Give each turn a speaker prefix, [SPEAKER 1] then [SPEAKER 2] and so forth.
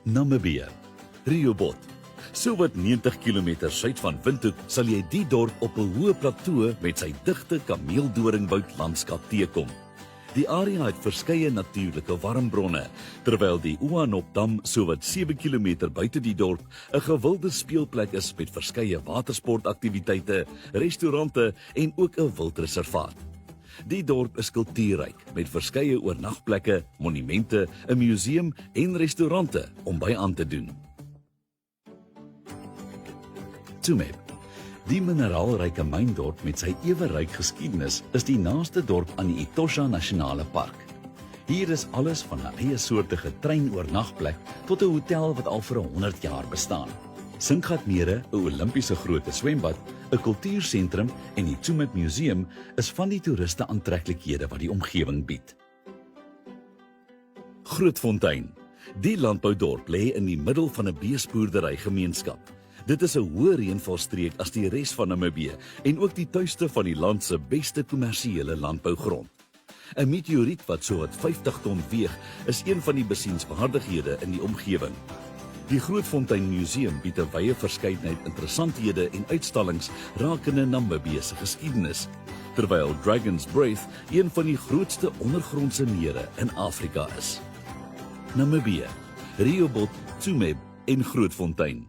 [SPEAKER 1] Namibië, Rehoboth. So wat 90 km suid van Windhoek sal jy die dorp op 'n hoë plateau met sy digte kameeldoringwoud landskap teekom. Die area het verskeie natuurlike warmbronne, terwyl die Oanopdam so wat 7 km buite die dorp 'n gewilde speelplek is met verskeie watersportaktiwiteite, restaurante en ook 'n wildreservaat. Die dorp is kultuurryk met verskeie oornagplekke, monumente, 'n museum en restaurante om by aan te doen. Tsumeb. Die mineraalryke myndorp met sy eweryk geskiedenis is die naaste dorp aan die Etosha Nasionale Park. Hier is alles van 'n eie soortige treinoornagplek tot 'n hotel wat al vir 100 jaar bestaan. Singhatmere, 'n Olimpiese grootte swembad, 'n kultuursentrum en die Tsumeb Museum is van die toeriste aantreklikhede wat die omgewing bied. Grootfontein. Die landboudorp lê in die middel van 'n beesboerdery gemeenskap. Dit is 'n hoë reënvalstreek as die res van Namibië en ook die tuiste van die land se beste kommersiële landbougrond. 'n Meteoriet wat so wat 50 ton weeg, is een van die besienswaardighede in die omgewing. Die Grootfontein Museum bied 'n wye verskeidenheid interessanthede en uitstallings rakende Namibië se geskiedenis, terwyl Dragon's Breath een van die grootste ondergrondse mere in Afrika is. Namibië, Rehoboth, Tsumeb en Grootfontein.